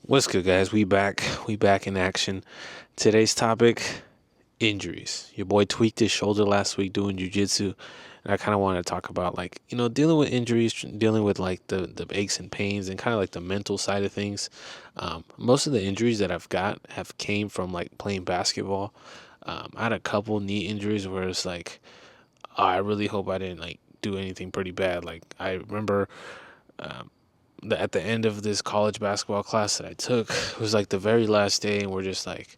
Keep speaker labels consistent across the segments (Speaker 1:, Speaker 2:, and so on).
Speaker 1: What's good, guys? We back. We back in action. Today's topic: injuries. Your boy tweaked his shoulder last week doing jujitsu, and I kind of want to talk about dealing with injuries, dealing with like the aches and pains, and kind of like the mental side of things. Most of the injuries that I've got have came from like playing basketball. I had a couple knee injuries where it's like, oh, I really hope I didn't like do anything pretty bad. Like I remember. At the end of this college basketball class that I took, it was like the very last day, and we're just like,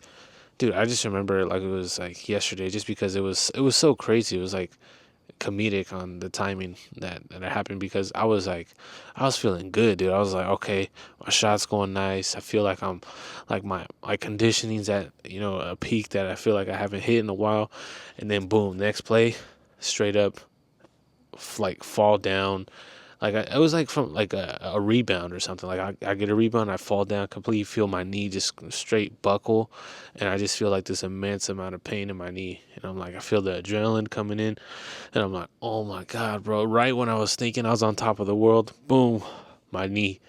Speaker 1: dude, I just remember it like it was like yesterday, just because it was so crazy. It was like comedic on the timing that it happened because I was feeling good, dude. I was like, okay, my shot's going nice. I feel like I'm like my conditioning's at a peak that I feel like I haven't hit in a while, and then boom, next play, straight up like fall down like it was like from like a rebound or something. Like I get a rebound, I fall down, completely feel my knee just straight buckle, and I just feel like this immense amount of pain in my knee. And I'm like, I feel the adrenaline coming in, and I'm like, oh my god, bro! Right when I was thinking I was on top of the world, boom, my knee,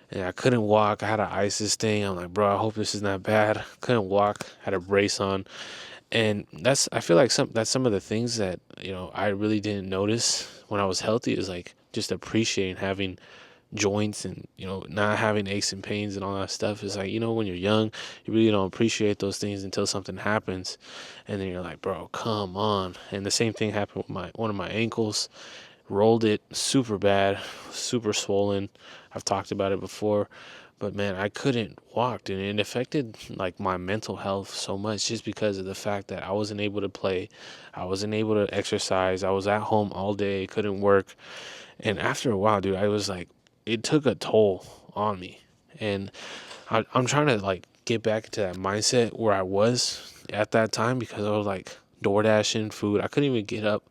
Speaker 1: and I couldn't walk. I had to ice this thing. I'm like, bro, I hope this is not bad. Couldn't walk. Had a brace on, and I feel like that's some of the things that I really didn't notice when I was healthy is like just appreciating having joints and not having aches and pains and all that stuff. Is like when you're young, you really don't appreciate those things until something happens, and then you're like, bro, come on. And the same thing happened with my one of my ankles. Rolled it super bad, super swollen. I've talked about it before, but man, I couldn't walk, and it affected like my mental health so much just because of the fact that I wasn't able to play, I wasn't able to exercise, I was at home all day, couldn't work, and after a while, dude, I was like, it took a toll on me, and I'm trying to like get back to that mindset where I was at that time because I was like door dashing food, I couldn't even get up.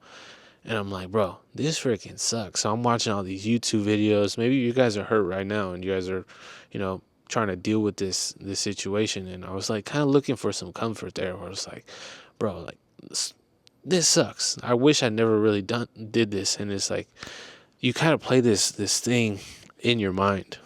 Speaker 1: And I'm like, bro, this freaking sucks. So I'm watching all these YouTube videos. Maybe you guys are hurt right now and you guys are, trying to deal with this situation. And I was like kind of looking for some comfort there where it's like, bro, like this sucks. I wish I never really did this. And it's like you kind of play this thing in your mind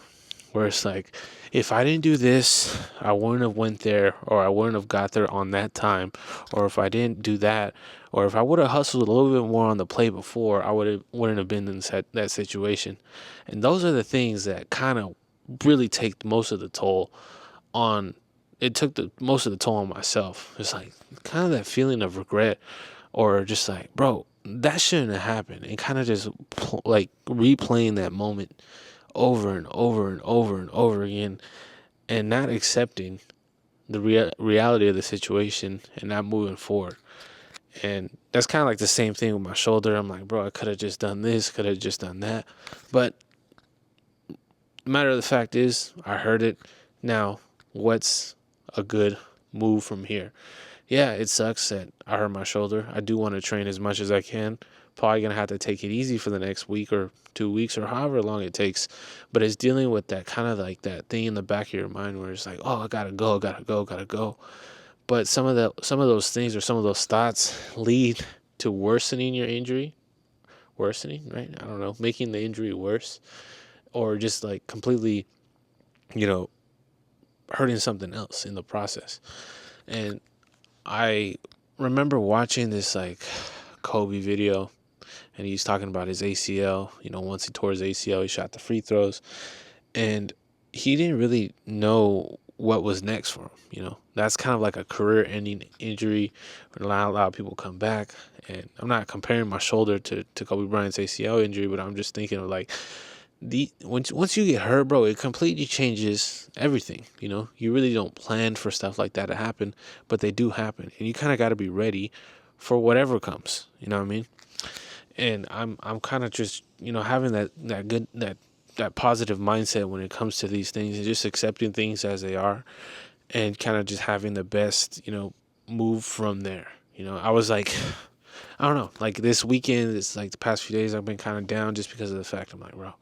Speaker 1: where it's like, if I didn't do this, I wouldn't have went there, or I wouldn't have got there on that time, or if I didn't do that, or if I would have hustled a little bit more on the play before, I wouldn't have been in that situation. And those are the things that kind of really take most of the toll on. It took the most of the toll on myself. It's like kind of that feeling of regret, or just like, bro, that shouldn't have happened, and kind of just like replaying that moment over and over and over and over again, and not accepting the reality of the situation and not moving forward. And that's kind of like the same thing with my shoulder. I'm like, bro, I could have just done this, could have just done that. But the matter of the fact is, I heard it. Now, what's a good move from here? Yeah, it sucks that I hurt my shoulder. I do want to train as much as I can. Probably going to have to take it easy for the next week or 2 weeks or however long it takes. But it's dealing with that kind of like that thing in the back of your mind where it's like, oh, I got to go, got to go, got to go. But some of those things or some of those thoughts lead to worsening your injury. Worsening, right? I don't know, making the injury worse, or just like completely, you know, hurting something else in the process. And I remember watching this like Kobe video, and he's talking about his ACL. Once he tore his ACL, he shot the free throws, and he didn't really know what was next for him. That's kind of like a career-ending injury. A lot of people come back, and I'm not comparing my shoulder to Kobe Bryant's ACL injury, but I'm just thinking of like once you get hurt, bro, it completely changes everything. You really don't plan for stuff like that to happen, but they do happen, and you kind of got to be ready for whatever comes. You know what I mean? And I'm kind of just having that positive mindset when it comes to these things, and just accepting things as they are, and kind of just having the best move from there. I was like, I don't know, like this weekend, it's like the past few days I've been kind of down just because of the fact I'm like, bro,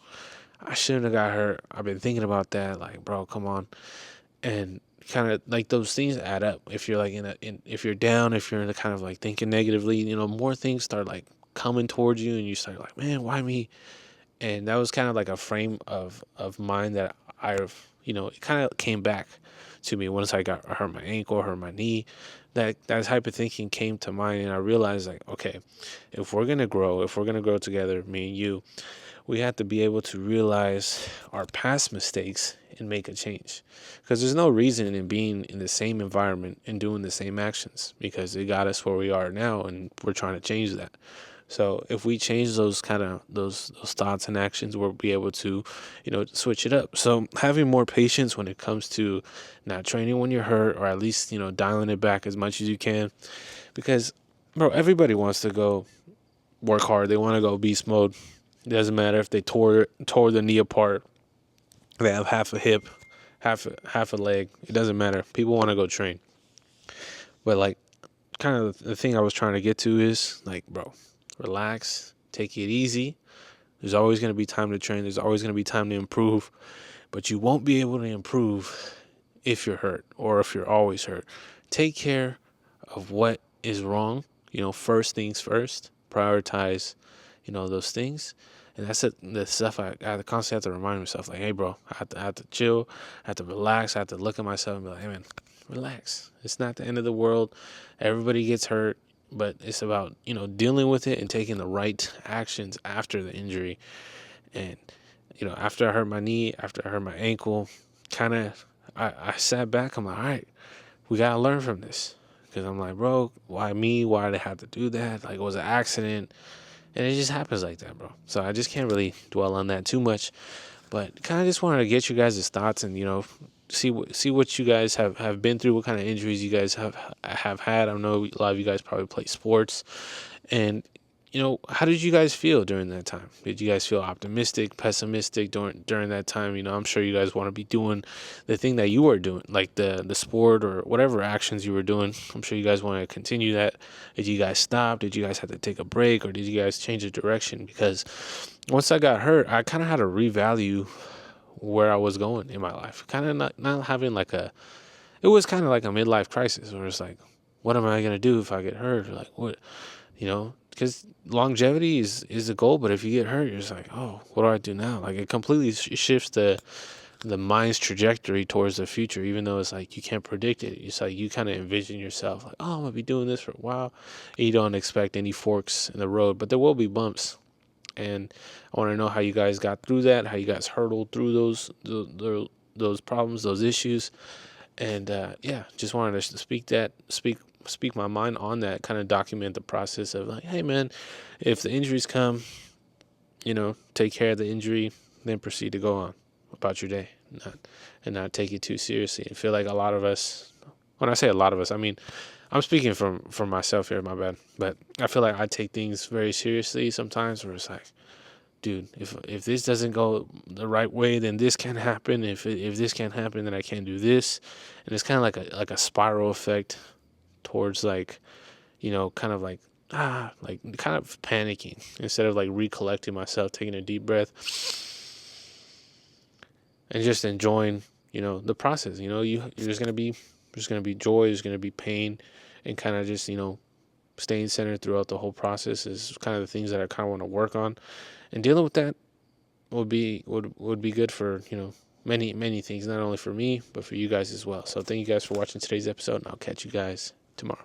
Speaker 1: I shouldn't have got hurt. I've been thinking about that. Like, bro, come on. And kind of like those things add up. If you're like if you're down, if you're in the kind of like thinking negatively, more things start like coming towards you, and you start like, man, why me? And that was kind of like a frame of mind that I've it kind of came back to me once I hurt my ankle, hurt my knee. That type of thinking came to mind, and I realized, like, okay, if we're gonna grow, together, me and you, we have to be able to realize our past mistakes and make a change. Because there's no reason in being in the same environment and doing the same actions, because it got us where we are now, and we're trying to change that. So if we change those kind of those thoughts and actions, we'll be able to, switch it up. So having more patience when it comes to not training when you're hurt, or at least dialing it back as much as you can, because bro, everybody wants to go work hard. They want to go beast mode. It doesn't matter if they tore the knee apart. They have half a hip, half a leg. It doesn't matter. People want to go train. But like, kind of the thing I was trying to get to is like, bro, relax, take it easy. There's always going to be time to train. There's always going to be time to improve. But you won't be able to improve if you're hurt, or if you're always hurt. Take care of what is wrong. First things first. Prioritize, those things. And that's the stuff I constantly have to remind myself, like, hey, bro, I have to chill. I have to relax. I have to look at myself and be like, hey, man, relax. It's not the end of the world. Everybody gets hurt. But it's about, dealing with it and taking the right actions after the injury. And, after I hurt my knee, after I hurt my ankle, I sat back. I'm like, all right, we got to learn from this. Because I'm like, bro, why me? Why did I have to do that? Like, it was an accident. And it just happens like that, bro. So I just can't really dwell on that too much. But kind of just wanted to get you guys' thoughts and, see what you guys have been through, what kind of injuries you guys have had. I know a lot of you guys probably play sports. And, how did you guys feel during that time? Did you guys feel optimistic, pessimistic during that time? I'm sure you guys want to be doing the thing that you were doing, like the sport or whatever actions you were doing. I'm sure you guys want to continue that. Did you guys stop? Did you guys have to take a break, or did you guys change the direction? Because once I got hurt, I kind of had to revalue where I was going in my life. Kind of not having it was kind of like a midlife crisis, where it's like, what am I going to do if I get hurt? Or like, what, because longevity is the goal, but if you get hurt, you're just like, oh, what do I do now? Like, it completely shifts the mind's trajectory towards the future, even though it's like you can't predict it. It's like you kind of envision yourself like, oh, I'm gonna be doing this for a while. And you don't expect any forks in the road, but there will be bumps. And I want to know how you guys got through that, how you guys hurdled through those problems, those issues. And just wanted to speak my mind on that, kind of document the process of like, hey man, if the injuries come, take care of the injury, then proceed to go on about your day, not take it too seriously. And feel like a lot of us, when I say a lot of us, I mean, I'm speaking from myself here, my bad, but I feel like I take things very seriously sometimes, where it's like, dude, if this doesn't go the right way, then this can happen. If this can't happen, then I can't do this. And it's kind of like a spiral effect towards like, kind of like kind of panicking, instead of like recollecting myself, taking a deep breath, and just enjoying, the process. There's gonna be joy, there's gonna be pain, and kind of just, staying centered throughout the whole process is kind of the things that I kind of want to work on. And dealing with that would be good for, many things, not only for me, but for you guys as well. So thank you guys for watching today's episode, and I'll catch you guys tomorrow.